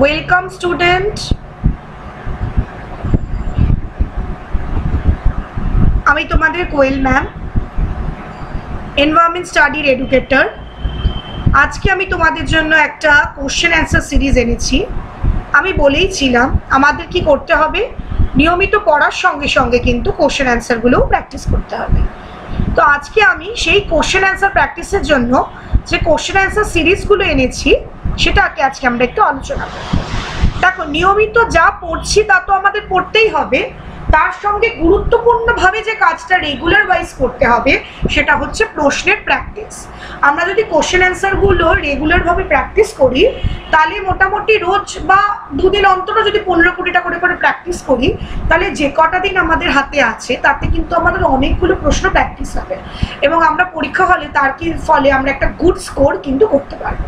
Welcome student. আমি তোমাদের কোয়েল ma'am, environment স্টাডির এডুকেটর। আজকে আমি তোমাদের জন্য একটা কোশ্চেন অ্যান্সার সিরিজ এনেছি। আমি বলেইছিলাম আমাদের কি করতে হবে, নিয়মিত পড়ার সঙ্গে সঙ্গে কিন্তু কোশ্চেন অ্যান্সারগুলোও প্র্যাকটিস করতে হবে। তো আজকে আমি সেই কোশ্চেন অ্যান্সার প্র্যাকটিসের জন্য যে কোশ্চেন অ্যান্সার সিরিজগুলো এনেছি সেটাকে আজকে আমরা একটু আলোচনা করব। দেখো, নিয়মিত যা পড়ছি তা তো আমাদের পড়তেই হবে, তার সঙ্গে গুরুত্বপূর্ণভাবে যে কাজটা রেগুলার ওয়াইজ করতে হবে সেটা হচ্ছে প্রশ্নের প্র্যাকটিস। আমরা যদি কোশ্চেন অ্যান্সারগুলো রেগুলারভাবে প্র্যাকটিস করি তাহলে মোটামুটি রোজ বা দুদিন অন্তর যদি 15-20টা করে প্র্যাকটিস করি তাহলে যে কটা দিন আমাদের হাতে আছে তাতে কিন্তু আমাদের অনেকগুলো প্রশ্ন প্র্যাকটিস হবে এবং আমরা পরীক্ষা হলে তার কি ফলে আমরা একটা গুড স্কোর কিন্তু করতে পারবো।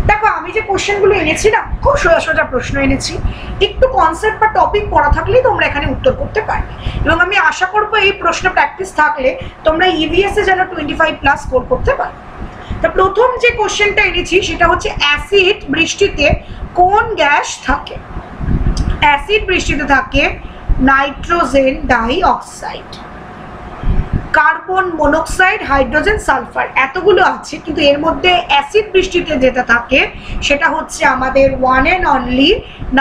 দেখো, আমি যে কোশ্চেনগুলো এনেছি না, খুব সোজা সোজা প্রশ্ন এনেছি। একটু কনসেপ্ট বা টপিক পড়া থাকলেই তোমরা এখানে উত্তর করতে পারবে এবং আমি আশা করবো এই প্রশ্ন প্র্যাকটিস থাকলে তোমরা ইভিএস এ যেন 25+ স্কোর করতে পারো। তো প্রথম যে কোশ্চেনটা এনেছি সেটা হচ্ছে অ্যাসিড বৃষ্টিতে কোন গ্যাস থাকে? অ্যাসিড বৃষ্টিতে থাকে nitrogen dioxide, carbon monoxide, hydrogen, sulphur, এতগুলো আছে, কিন্তু এর মধ্যে অ্যাসিড বৃষ্টিতে যেটা থাকে সেটা হচ্ছে আমাদের one and only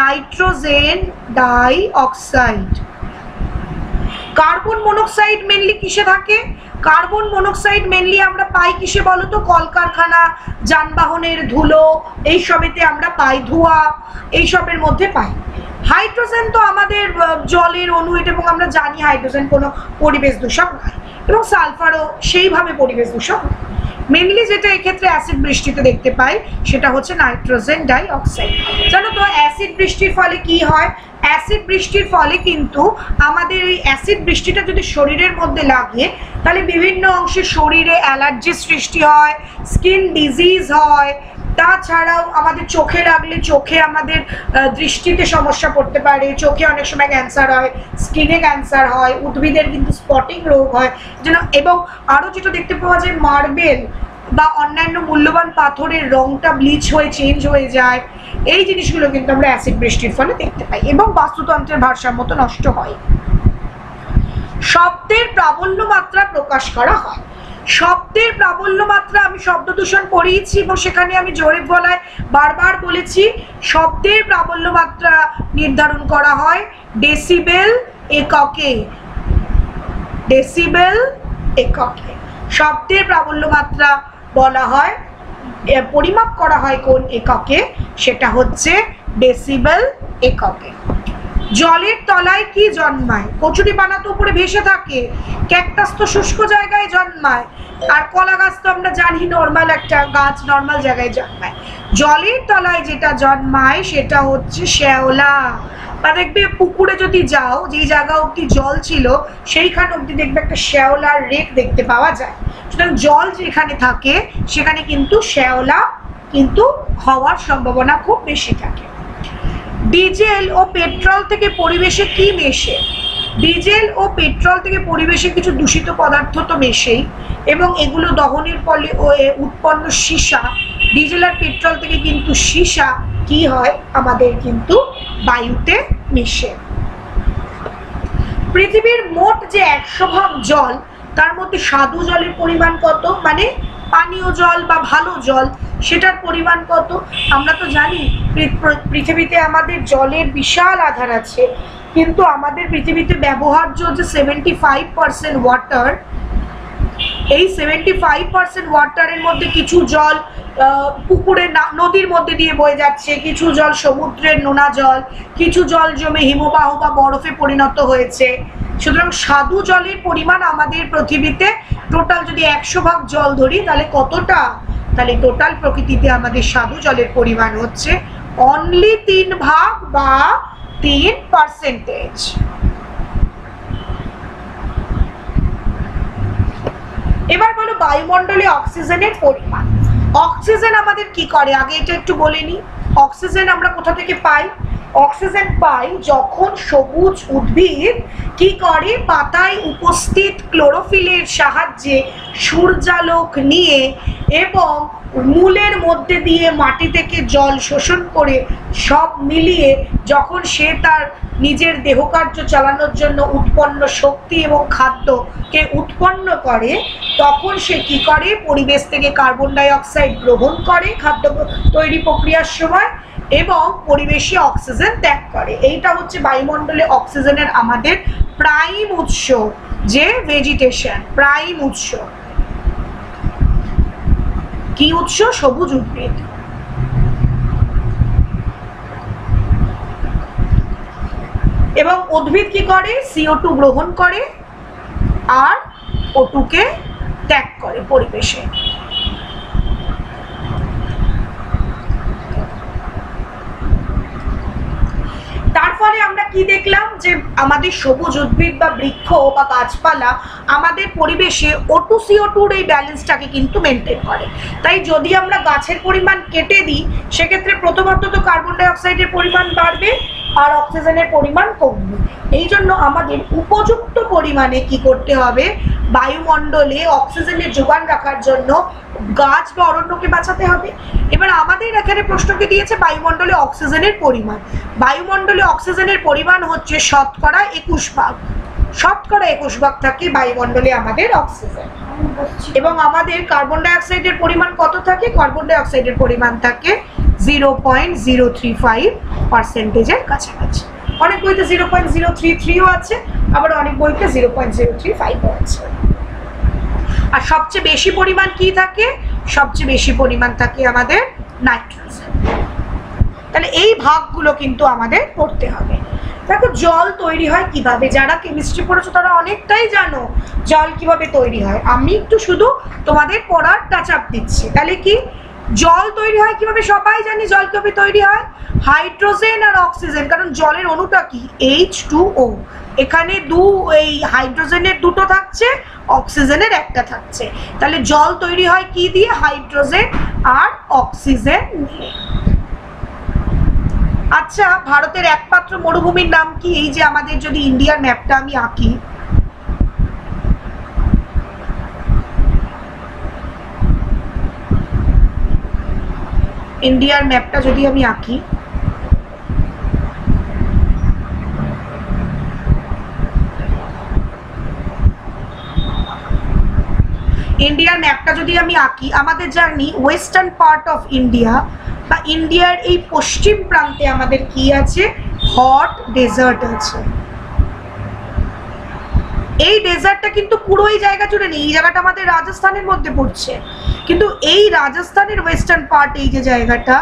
nitrogen dioxide. Carbon monoxide mainly কিসে থাকে? কার্বন মনোক্সাইড মেনলি আমরা পাই কিসে বলো তো? কলকারখানা, যানবাহনের ধুলো, এইসবেতে আমরা পাই, ধোঁয়া, এইসবের মধ্যে পাই। হাইড্রোজেন তো আমাদের জলের অণু, এবং আমরা জানি হাইড্রোজেন কোনো পরিবেশ দূষক নয়, এবং সালফারও সেইভাবে পরিবেশ দূষক নয়। মেনলি যেটা এক্ষেত্রে অ্যাসিড বৃষ্টিতে দেখতে পাই সেটা হচ্ছে নাইট্রোজেন ডাই অক্সাইড। জানো তো অ্যাসিড বৃষ্টির ফলে কি হয়? অ্যাসিড বৃষ্টির ফলে কিন্তু আমাদের এই অ্যাসিড বৃষ্টিটা যদি শরীরের মধ্যে লাগে তাহলে বিভিন্ন অংশে শরীরে অ্যালার্জির সৃষ্টি হয়, স্কিন ডিজিজ হয়। তাছাড়াও আমাদের চোখে লাগলে চোখে আমাদের দৃষ্টিতে সমস্যা পড়তে পারে, চোখে অনেক সময় ক্যান্সার হয়, স্কিনে ক্যান্সার হয়, উদ্ভিদের কিন্তু স্পটিং রোগ হয় যেন। এবং আরও যেটা দেখতে পাওয়া যায়, মার্বেল বা অন্যান্য মূল্যবান পাথরের রংটা ব্লিচ হয়ে চেঞ্জ হয়ে যায়। এই জিনিসগুলো কিন্তু আমরা অ্যাসিড বৃষ্টির ফলে দেখতে পাই এবং বাস্তুতন্ত্রের ভারসাম্য তো নষ্ট হয়। শব্দের প্রাবল্য মাত্রা প্রকাশ করা হয়। শব্দের প্রাবল্য মাত্রা আমি শব্দ দূষণ পড়িয়েছি এবং সেখানে আমি জোরে গলায় বারবার বলেছি, শব্দের প্রাবল্য মাত্রা নির্ধারণ করা হয় ডেসিবেল এককে। ডেসিবেল এককে শব্দের প্রাবল্য মাত্রা বলা হয়, পরিমাপ করা হয় কোন এককে? সেটা হচ্ছে ডেসিবেল এককে। জলের তলায় কি জন্মায়? কচুরিপানা তো উপরে ভেসে থাকে, ক্যাকটাস তো শুষ্ক জায়গায় জন্মায়, আর কলা গাছ তো আমরা জানি নর্মাল একটা গাছ, নর্মাল জায়গায় জন্মায়। জলের তলায় যেটা জন্মায় সেটা হচ্ছে শ্যাওলা। বা দেখবে পুকুরে যদি যাও, যেই জায়গা অব্দি জল ছিল সেইখানে অব্দি দেখবে একটা শ্যাওলার রেক দেখতে পাওয়া যায়। সুতরাং জল যেখানে থাকে সেখানে কিন্তু শ্যাওলা কিন্তু হওয়ার সম্ভাবনা খুব বেশি থাকে। ডিজেল ও পেট্রোল থেকে পরিবেশে কি মেশে? ডিজেল ও পেট্রোল থেকে পরিবেশে কিছু দূষিত পদার্থ তো মেশেই, এবং এগুলো দহনের ফলে উৎপন্ন সীসা, ডিজেল আর পেট্রোল থেকে কিন্তু সীসা কি হয়? আমাদের কিন্তু বায়ুতে মেশে। পৃথিবীর মোট যে 100 ভাগ জল তার মধ্যে স্বাদু জলের পরিমাণ কত? মানে পানীয় জল বা ভালো জল, সেটার পরিমাণ কত? আমরা তো জানি পৃথিবীতে আমাদের জলের বিশাল আধার আছে, কিন্তু আমাদের পৃথিবীতে ব্যবহার্য যে 75% ওয়াটার, এই 75% ওয়াটারের মধ্যে কিছু জল পুকুরে নদীর মধ্যে দিয়ে বয়ে যাচ্ছে, কিছু জল সমুদ্রের নোনা জল, কিছু জল জমে হিমবাহ বা বরফে পরিণত হয়েছে। সুতরাং স্বাদু জলের পরিমাণ আমাদের পৃথিবীতে টোটাল যদি 100 ভাগ জল ধরি তাহলে কতটা? তাহলে টোটাল প্রকৃতিতে আমাদের স্বাদু জলের পরিমাণ হচ্ছে অনলি 3 ভাগ বা 3%। এবার বলো বায়ুমণ্ডলে অক্সিজেনের পরিমাণ। অক্সিজেন আমাদের কি করে আগে এটা একটু বলে নিই। অক্সিজেন আমরা কোথা থেকে পাই? অক্সিজেন পাই যখন সবুজ উদ্ভিদ কি করে, পাতায় উপস্থিত ক্লোরোফিলের সাহায্যে সূর্যালোক নিয়ে এবং মূলের মধ্যে দিয়ে মাটি থেকে জল শোষণ করে সব মিলিয়ে যখন সে তার নিজের দেহকার্য চালানোর জন্য উৎপন্ন শক্তি এবং খাদ্যকে উৎপন্ন করে, তখন সে কি করে, পরিবেশ থেকে কার্বন ডাই অক্সাইড গ্রহণ করে খাদ্য তৈরি প্রক্রিয়ার সময় এবং পরিবেশে অক্সিজেন ত্যাগ করে। এইটা হচ্ছে বায়ুমণ্ডলে অক্সিজেনের আমাদের প্রাইম উৎস, যে ভেজিটেশন প্রাইম উৎস। কি উৎস? সবুজ উদ্ভিদ। এবং উদ্ভিদ কি করে? CO2 গ্রহণ করে আর O2 কে ত্যাগ করে পরিবেশে। তার ফলে আমরা কি দেখলাম, যে আমাদের সবুজ উদ্ভিদ বা বৃক্ষ বা গাছপালা আমাদের পরিবেশে O2 CO2 এই ব্যালেন্সটাকে কিন্তু মেনটেন করে। তাই যদি আমরা গাছের পরিমাণ কেটে দিই, সেক্ষেত্রে প্রথমত তো কার্বন ডাই অক্সাইডের পরিমাণ বাড়বে আর অক্সিজেনের পরিমাণ কমবে। এই জন্য আমাদের উপযুক্ত পরিমাণে কি করতে হবে, বায়ুমণ্ডলে অক্সিজেনের যোগান রাখার জন্য গাছ বা অরণ্যকে বাঁচাতে হবে। এবার আমাদের এখানে প্রশ্নকে দিয়েছে বায়ুমণ্ডলে অক্সিজেনের পরিমাণ। বায়ুমণ্ডলে অক্সিজেনের পরিমাণ হচ্ছে শতকরা 21 ভাগ। শতকরা 21 ভাগ থাকে বায়ুমণ্ডলে আমাদের অক্সিজেন। এবং আমাদের কার্বন ডাই অক্সাইডের পরিমাণ কত থাকে? কার্বন ডাই অক্সাইডের পরিমাণ থাকে 0.035%-এর কাছাকাছি। অনেক বইতে 0.033ও আছে, আবার অনেক বইতে 0.035ও আছে। আর সবচেয়ে বেশি পরিমাণ কি থাকে? সবচেয়ে বেশি পরিমাণ থাকে আমাদের নাইট্রোজেন। তাহলে এই ভাগগুলো কিন্তু আমাদের পড়তে হবে। দেখো জল তৈরি হয় কিভাবে, যারা কেমিস্ট্রি পড়েছো তারা অনেকটাই জানো জল কিভাবে তৈরি হয়। আমি একটু শুধু তোমাদের পড়ার টাচ আপ দিচ্ছি। তাহলে কি জল তৈরি হয় কিভাবে? সবাই জানি জল কিভাবে তৈরি হয়, হাইড্রোজেন আর অক্সিজেন। কারণ জলের অণুটা কি? H2O। এখানে এই হাইড্রোজেনের দুটো থাকছে, অক্সিজেনের একটা থাকছে। তাহলে জল তৈরি হয় কি দিয়ে? হাইড্রোজেন আর অক্সিজেন নিয়ে। আচ্ছা, ভারতের একমাত্র মরুভূমির নাম কি? এই যে আমাদের যদি ইন্ডিয়ার ম্যাপটা আমি আঁকি, ইন্ডিয়ার ম্যাপটা যদি আমি আঁকি, ইন্ডিয়ার ম্যাপটা যদি আমি আঁকি, আমাদের জানি ওয়েস্টার্ন পার্ট অফ ইন্ডিয়া বা ইন্ডিয়ার এই পশ্চিম প্রান্তে আমাদের কি আছে? হট ডেজার্ট আছে। এই ডেজার্টটা কিন্তু পুরো এই জায়গা জুড়ে নেই, এই জায়গাটা আমাদের রাজস্থানের মধ্যে পড়ছে। কিন্তু এই রাজস্থানের ওয়েস্টার্ন পার্ট, এই যে জায়গাটা,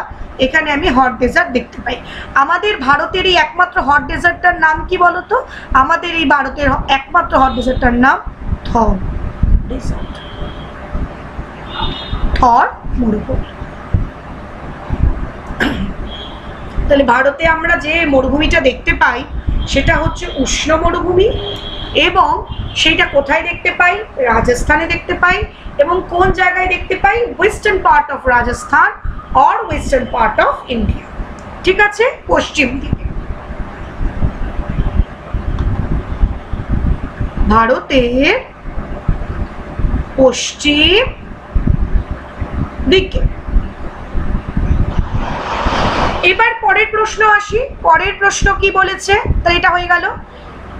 এখানে আমি হট ডেজার্ট দেখতে পাই। আমাদের ভারতের এই একমাত্র হট ডেজার্টটার নাম কি বলতো? আমাদের এই ভারতের একমাত্র হট ডেজার্টটার নাম থর ডেজার্ট। থর মরুভূমি। তাহলে ভারতে আমরা যে মরুভূমিটা দেখতে পাই সেটা হচ্ছে উষ্ণ মরুভূমি, এবং সেইটা কোথায় দেখতে পাই? রাজস্থানে দেখতে পাই। এবং কোন জায়গায় দেখতে পাই? Western part of Rajasthan or western part of India. ঠিক আছে, পশ্চিম দিকে। ভারতের পশ্চিম দিকে। এবার পরের প্রশ্ন আসি। পরের প্রশ্ন কি বলেছে? তো এটা হয়ে গেল,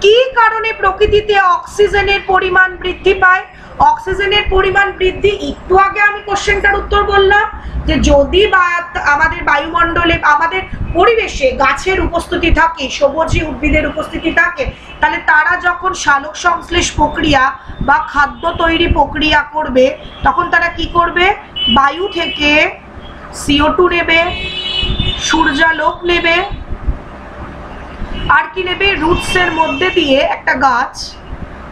কি কারণে প্রকৃতিতে অক্সিজেনের পরিমাণ বৃদ্ধি পায়? অক্সিজেনের পরিমাণ বৃদ্ধি, একটু আগে আমি কোশ্চেনটার উত্তর বললাম যে যদি আমাদের বায়ুমণ্ডলে, আমাদের পরিবেশে গাছের উপস্থিতি থাকে, সবুজী উদ্ভিদের উপস্থিতি থাকে, তাহলে তারা যখন সালোক সংশ্লেষ প্রক্রিয়া বা খাদ্য তৈরি প্রক্রিয়া করবে, তখন তারা কি করবে? বায়ু থেকে CO2 নেবে, সূর্যালোক নেবে, আর কি নেবে? রুটসের মধ্যে দিয়ে, একটা গাছ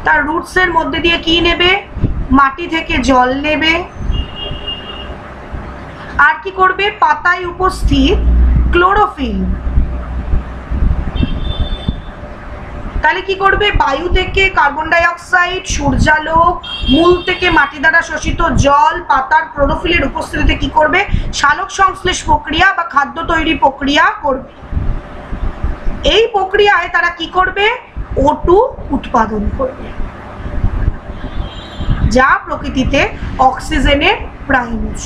তার রুটসের মধ্যে দিয়ে কি নেবে? মাটি থেকে জল নেবে। আর কি করবে? পাতায় উপস্থিত ক্লোরোফিল। তাহলে কি করবে? বায়ু থেকে কার্বন ডাই অক্সাইড, সূর্যালোক, মূল থেকে মাটি দ্বারা শোষিত জল, পাতার ক্লোরোফিলের উপস্থিতিতে কি করবে? সালোক সংশ্লেষ প্রক্রিয়া বা খাদ্য তৈরি প্রক্রিয়া করবে। এই প্রক্রিয়ায় তারা কি করবে? O2 উৎপাদন করবে, যা প্রকৃতিতে অক্সিজেনের প্রাইম উৎস।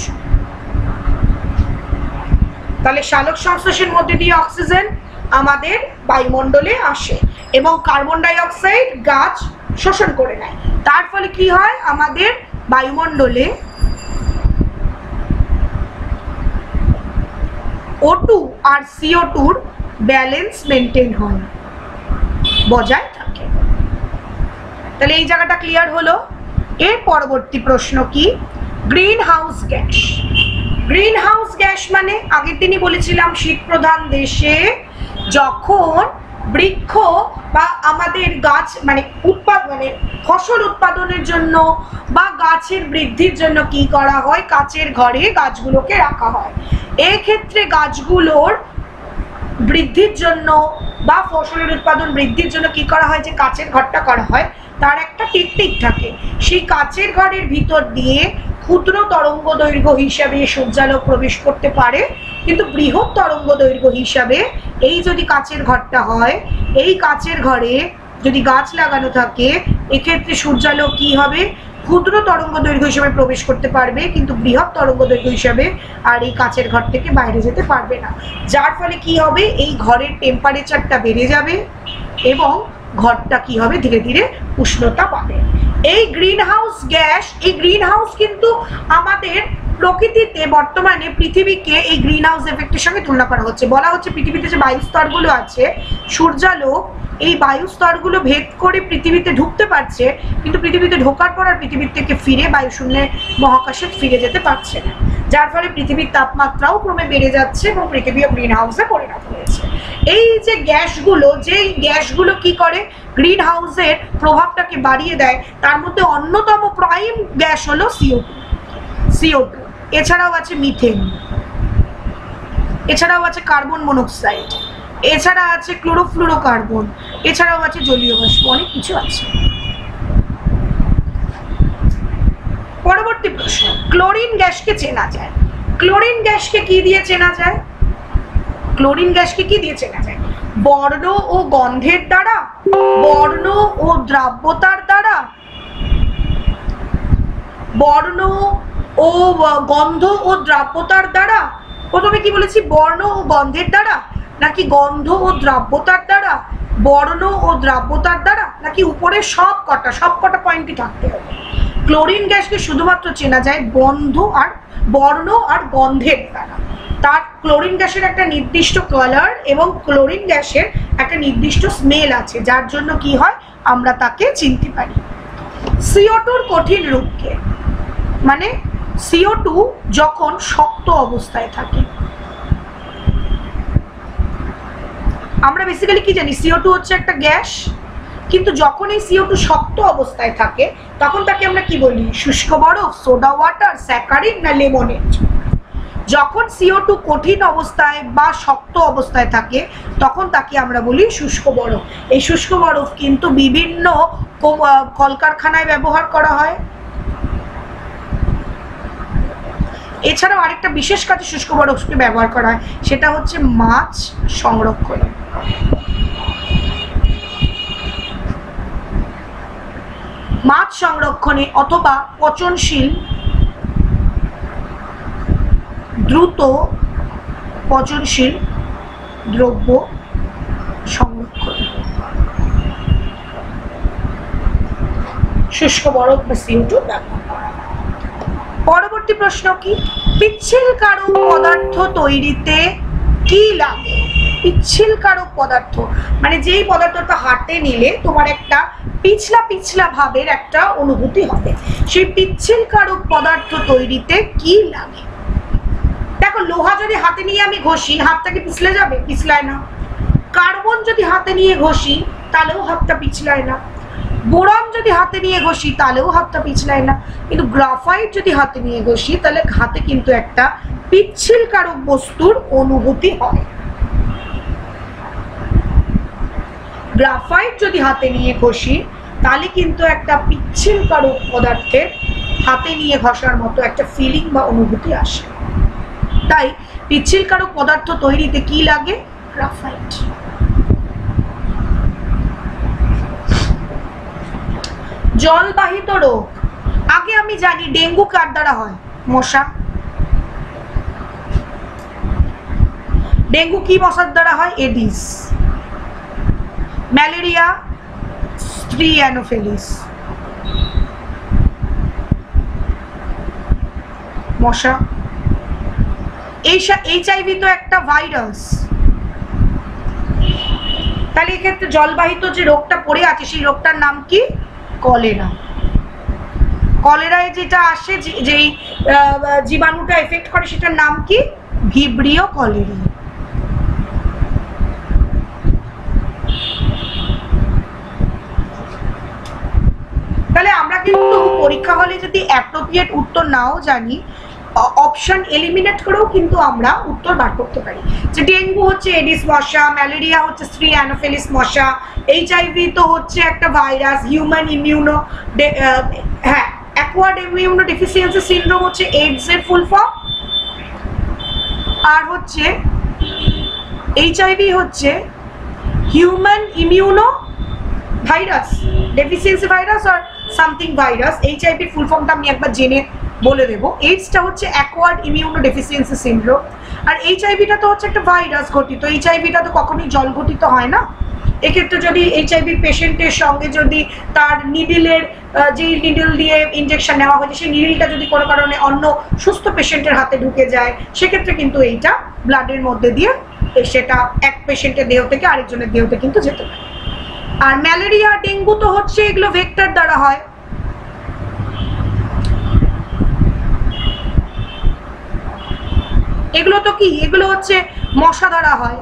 তাহলে সালোক সংশ্লেষের মধ্যে দিয়ে অক্সিজেন আমাদের বায়ুমণ্ডলে আসে এবং কার্বন ডাই অক্সাইড গাছ শোষণ করে নেয়। তার ফলে কি হয়, আমাদের বায়ুমণ্ডলে O2 আর CO2-র ব্যালেন্স মেনটেন হয়, বজায় থাকে। তাহলে এই জায়গাটা ক্লিয়ার হলো। এর পরবর্তী প্রশ্ন কি, green house gas. Green house gas মানে আগের দিনই বলেছিলাম শীত প্রধান দেশে যখন বৃক্ষ বা আমাদের গাছ মানে ফসল উৎপাদনের জন্য বা গাছের বৃদ্ধির জন্য কি করা হয়, কাচের ঘরে গাছগুলোকে রাখা হয়। এই ক্ষেত্রে গাছগুলোর বৃদ্ধির জন্য বা ফসলের উৎপাদন বৃদ্ধির জন্য কি করা হয়, যে কাচের ঘরটা করা হয়, তার একটা টেকনিক থাকে। সেই কাচের ঘরের ভিতর দিয়ে ক্ষুদ্র তরঙ্গ দৈর্ঘ্য হিসাবে সূর্যালোক প্রবেশ করতে পারে, কিন্তু বৃহৎ তরঙ্গ দৈর্ঘ্য হিসাবে এই যদি কাচের ঘরটা হয়, এই কাচের ঘরে যদি গাছ লাগানো থাকে, এক্ষেত্রে সূর্যালোক কি হবে, ক্ষুদ্র তরঙ্গ দৈর্ঘ্য হিসাবে প্রবেশ করতে পারবে, কিন্তু বৃহৎ তরঙ্গ দৈর্ঘ্য হিসাবে আর এই কাচের ঘর থেকে বাইরে যেতে পারবে না। যার ফলে কি হবে, এই ঘরের টেম্পারেচারটা বেড়ে যাবে এবং ঘরটা কি হবে, ধীরে ধীরে উষ্ণতা পাবে। এই গ্রিন হাউস গ্যাস, এই গ্রিন হাউস কিন্তু আমাদের প্রকৃতিতে বর্তমানে পৃথিবীকে এই গ্রিন হাউস এফেক্টের সঙ্গে তুলনা করা হচ্ছে। বলা হচ্ছে পৃথিবীতে যে বায়ু স্তরগুলো আছে, সূর্যালোক এই বায়ু স্তরগুলো ভেদ করে পৃথিবীতে ঢুকতে পারছে, কিন্তু পৃথিবীতে ঢোকার পর আর পৃথিবীর থেকে ফিরে বায়ুশূন্যে মহাকাশে ফিরে যেতে পারছে না। যার ফলে পৃথিবীর তাপমাত্রাও ক্রমে বেড়ে যাচ্ছে এবং পৃথিবীও গ্রিন হাউসে পরিণত হয়েছে। এই যে গ্যাসগুলো, যেই গ্যাসগুলো কি করে গ্রিন হাউসের প্রভাবটাকে বাড়িয়ে দেয়, তার মধ্যে অন্যতম প্রাইম গ্যাস হলো CO2। এছাড়াও আছে মিথেন, এছাড়াও আছে কার্বন মনোক্সাইড, এছাড়া আছে ক্লোরোফ্লুরোকার্বন, এছাড়াও আছে জলীয় বাষ্প, অনেক কিছু আছে। পরবর্তী প্রশ্ন, ক্লোরিন গ্যাসকে চেনা যায়। ক্লোরিন গ্যাসকে কি দিয়ে চেনা যায়? ক্লোরিন গ্যাসকে কি দিয়ে চেনা যায়? বর্ণ ও গন্ধের দ্বারা, বর্ণ ও দ্রাব্যতার দ্বারা, বর্ণ ও গন্ধ ও দ্রাব্যতার দ্বারা। প্রথমে কি বলেছি, বর্ণ ও গন্ধের দ্বারা, নাকি গন্ধ ও দ্রাব্যতার দ্বারা, বর্ণ ও দ্রাব্যতার দ্বারা, নাকি উপরে সব কটা পয়েন্টই থাকতে হবে? ক্লোরিন গ্যাসকে শুধুমাত্র চেনা যায় বর্ণ আর গন্ধের দ্বারা। তার ক্লোরিন গ্যাসের একটা নির্দিষ্ট কালার এবং ক্লোরিন গ্যাসের একটা নির্দিষ্ট স্মেল আছে, যার জন্য কি হয়, আমরা তাকে চিনতে পারি। CO2-র কঠিন রূপকে, মানে CO2 যখন শক্ত অবস্থায় থাকে, আমরা বেসিক্যালি কি জানি, CO2 হচ্ছে একটা গ্যাস, কিন্তু যখন এই CO2 শক্ত অবস্থায় থাকে তখন তাকে আমরা কি বলি, শুষ্ক বরফ, সোডা ওয়াটার, স্যাকারিন না লেমনেড। যখন CO2 কঠিন অবস্থায় বা শক্ত অবস্থায় থাকে তখন তাকে আমরা বলি শুষ্ক বরফ। এই শুষ্ক বরফ কিন্তু বিভিন্ন কলকারখানায় ব্যবহার করা হয়। এছাড়াও আরেকটা বিশেষ কাজে শুষ্ক বরফকে ব্যবহার করা হয়, সেটা হচ্ছে মাছ সংরক্ষণে। মাছ সংরক্ষণে অথবা পচনশীল, দ্রুত পচনশীল দ্রব্য সংরক্ষণ, শুষ্ক বরফ বা CO2 ব্যবহার করা। পরবর্তী প্রশ্ন কি, পিচ্ছিলকারক পদার্থ তৈরিতে কি লাগে? পিচ্ছিলকারক পদার্থ মানে যেই পদার্থটা হাতে নিলে তোমার একটা পিছলা পিছলা ভাবের একটা অনুভূতি হবে, সেই পিচ্ছিলকারক পদার্থ তৈরিতে কি লাগে? দেখো, লোহা যদি হাতে নিয়ে আমি ঘষি, হাতটাকে পিছলে যাবে? পিছলায় না। কার্বন যদি হাতে নিয়ে ঘষি তাহলেও হাতটা পিছলায় না। বোরন যদি হাতে নিয়ে ঘষি তাহলেও হাতটা পিছলায় না। কিন্তু গ্রাফাইট যদি হাতে নিয়ে ঘষি তাহলে হাতে কিন্তু একটা পিচ্ছিলকারক বস্তুর অনুভূতি হয়। গ্রাফাইট যদি হাতে নিয়ে ঘষি তাহলে কিন্তু একটা পিচ্ছিলকারক পদার্থের হাতে নিয়ে ঘষার মতো একটা ফিলিং বা অনুভূতি আসে। তাই পিচ্ছিলকারক পদার্থ তৈরিতে কি লাগে? গ্রাফাইট। জলবাহিত রোগ, আগে আমি জানি ডেঙ্গু কার দ্বারা হয়, মশা। ডেঙ্গু কি মশার দ্বারা হয়? এডিস। ম্যালেরিয়া স্ট্রি অ্যানোফেলিস, মশা। HIV তো একটা ভাইরাস, তাহলে এক্ষেত্রে জলবাহিত যে রোগটা পড়ে আছে সেই রোগটার নাম কি? কলেরা। কলেরায় যেটা আসে, যেই জীবাণুটা এফেক্ট করে সেটার নাম কি? ভিব্রিও কলেরিয়া। তাহলে আমরা কিন্তু পরীক্ষা হলে যদি অ্যাপ্রোপ্রিয়েট উত্তর নাও জানি, অপশন এলিমিনেট করেও কিন্তু আমরা উত্তর বার করতে পারি। যে ডেঙ্গু হচ্ছে এডিস মশা, ম্যালেরিয়া হচ্ছে স্ট্রি অ্যানোফেলিস মশা, HIV তো হচ্ছে একটা virus, human immuno acquired immunodeficiency syndrome হচ্ছে এইডস এর ফুল ফর্ম, আর হচ্ছে HIV হচ্ছে human immuno virus deficiency virus আর সামথিং ভাইরাস। HIV ফুল ফর্মটা আমি একবার জেনে বলে দেবো। এইডসটা হচ্ছে অ্যাকোয়ার্ড ইমিউনো ডেফিসিয়েন্সি সিনড্রোম, আর HIVটা তো হচ্ছে একটা ভাইরাস ঘটিত। HIVটা তো কখনোই জল ঘটিত হয় না। এক্ষেত্রে যদি HIV পেশেন্টের সঙ্গে যদি তার নিডিলের যে নিডল দিয়ে ইনজেকশন নেওয়া হয়েছে সেই নিডিলটা যদি কোনো কারণে অন্য সুস্থ পেশেন্টের হাতে ঢুকে যায়, সেক্ষেত্রে কিন্তু এইটা ব্লাডের মধ্যে দিয়ে সেটা এক পেশেন্টের দেহ থেকে আরেকজনের দেহতে কিন্তু যেতে পারে। আর ম্যালেরিয়া ডেঙ্গু তো হচ্ছে এগুলো ভেক্টর দ্বারা হয়। এগুলো তো কি? এগুলো হচ্ছে মশা দ্বারা হয়।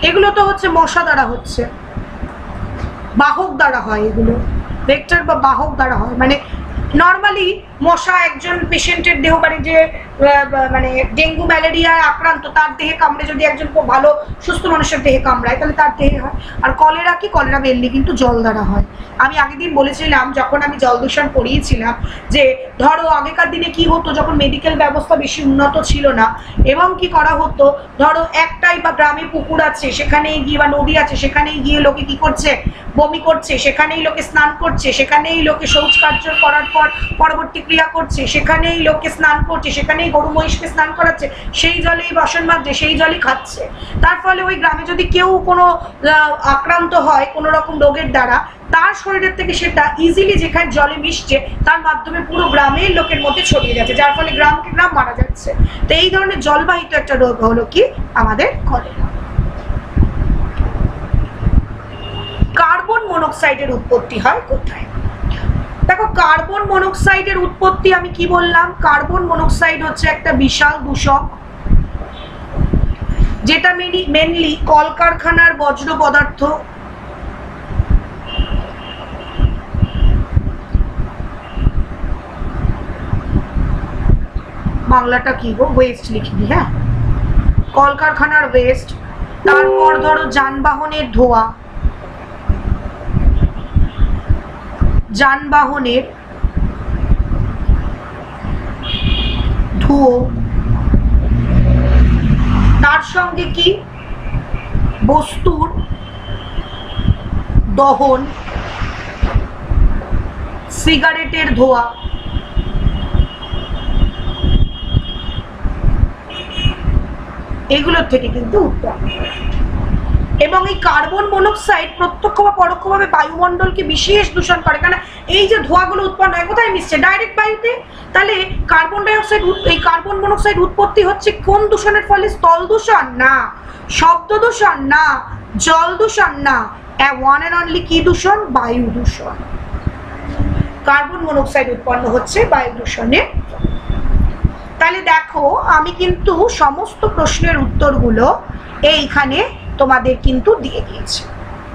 এগুলো তো হচ্ছে মশা দ্বারা হচ্ছে, বাহক দ্বারা হয়। এগুলো ভেক্টর বা বাহক দ্বারা হয়। মানে নর্মালি মশা একজন পেশেন্টের দেহ, মানে যে মানে ডেঙ্গু ম্যালেরিয়ায় আক্রান্ত তার দেহে কামড়ে যদি একজন খুব ভালো সুস্থ মানুষের দেহে কামড়ায় তাহলে তার দেহে হয়। আর কলেরা কি? কলেরা মেনলি কিন্তু জল দ্বারা হয়। আমি আগের দিন বলেছিলাম যখন আমি জল দূষণ পড়িয়েছিলাম যে ধরো আগেকার দিনে কি হতো, যখন মেডিকেল ব্যবস্থা বেশি উন্নত ছিল না এবং কি করা হতো, ধরো একটাই বা গ্রামে পুকুর আছে সেখানেই গিয়ে, বা নদী আছে সেখানেই গিয়ে লোকে কি করছে? বমি করছে, সেখানেই লোকে স্নান করছে, সেখানেই লোকে শৌচ কার্য করার পর পরবর্তী ক্রিয়া করছে, সেখানেই লোকে স্নান করছে, সেখানেই গরু মহিষকে স্নান করাচ্ছে, সেই জলেই বাসন মাজছে, সেই জলই খাচ্ছে। তার ফলে ওই গ্রামে যদি কেউ কোনো আক্রান্ত হয় কোনো রকম রোগের দ্বারা, তার শরীরের থেকে সেটা ইজিলি যেখানে জলে মিশছে তার মাধ্যমে পুরো গ্রামের লোকের মধ্যে ছড়িয়ে যাচ্ছে, যার ফলে গ্রামকে গ্রাম মারা যাচ্ছে। তো এই ধরনের জলবাহিত একটা রোগ হলো কি? আমাদের কলেরা। কার্বন মনোক্সাইডের উৎপত্তি হয় কোথায়? দেখো, কার্বন মনোক্সাইডের উৎপত্তি আমি কি বললাম? কার্বন মনোক্সাইড হচ্ছে একটা বিশাল দূষক, যেটা মেনলি কলকারখানার বজ্র পদার্থ, বাংলাটা কি গো? ওয়েস্ট লিখবি। হ্যাঁ, কলকারখানার ওয়েস্ট। তারপর ধরো যানবাহনের ধোঁয়া, যানবাহনের ধুয়ো, তার সঙ্গে কি? বস্তুর দহন, সিগারেটের ধোঁয়া, এগুলোর থেকে কিন্তু উৎপন্ন। এবং এই কার্বন মনোক্সাইড প্রত্যক্ষ বা পরোক্ষভাবে বায়ুমণ্ডলকে বিশেষ দূষণ করে। কারণ এই যে ধোঁয়াগুলো উৎপন্ন হয় কোথায় মিশছে? ডাইরেক্ট বায়ুতে। তাহলে কার্বন ডাইঅক্সাইড, এই কার্বন মনোক্সাইড উৎপত্তি হচ্ছে কোন দূষণের ফলে? স্থল দূষণ না, শব্দ দূষণ না, জল দূষণ না, ওয়ান অ্যান্ড অনলি কি দূষণ? বায়ু দূষণ। কার্বন মনোক্সাইড উৎপন্ন হচ্ছে বায়ু দূষণে। তাহলে দেখো, আমি কিন্তু সমস্ত প্রশ্নের উত্তরগুলো এইখানে তোমাদের কিন্তু দিয়ে দিয়েছি।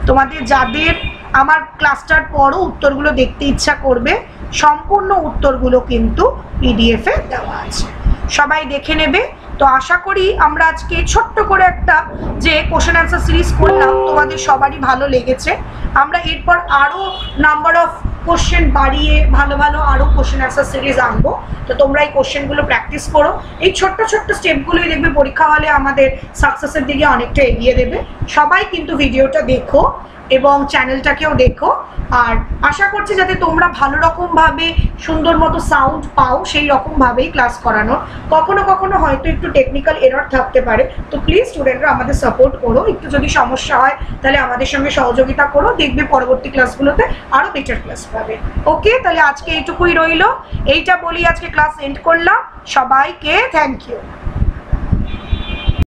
তোমাদের যাদের আমার ক্লাসটার পরও উত্তরগুলো দেখতে ইচ্ছা করবে, সম্পূর্ণ উত্তরগুলো কিন্তু PDF এ দেওয়া আছে, সবাই দেখে নেবে। তো আশা করি আমরা আজকে ছোট্ট করে একটা যে কোশ্চেন অ্যান্সার সিরিজ করলাম তোমাদের সবারই ভালো লেগেছে। আমরা এরপর আরও নাম্বার অফ কোশ্চেন বাড়িয়ে ভালো ভালো আরও কোশ্চেন অ্যান্সার সিরিজ আনবো। তো তোমরা এই কোশ্চেনগুলো প্র্যাকটিস করো। এই ছোট্ট ছোট্ট স্টেপগুলোই দেখবে পরীক্ষা হলে আমাদের সাকসেসের দিকে অনেকটা এগিয়ে দেবে। সবাই কিন্তু ভিডিওটা দেখো এবং চ্যানেলটাকেও দেখো। আর আশা করছি যাতে তোমরা ভালো রকমভাবে সুন্দর মতো সাউন্ড পাও সেই রকমভাবেই ক্লাস করানোর। কখনো কখনো হয়তো একটু টেকনিক্যাল এরর থাকতে পারে, তো প্লিজ স্টুডেন্টরা আমাদের সাপোর্ট করো। একটু যদি সমস্যা হয় তাহলে আমাদের সঙ্গে সহযোগিতা করো, দেখবে পরবর্তী ক্লাসগুলোতে আরও বেটার ক্লাস পাবে। ওকে, তাহলে আজকে এইটুকুই রইলো। এইটা বলি আজকে ক্লাস এন্ড করলাম। সবাইকে থ্যাংক ইউ।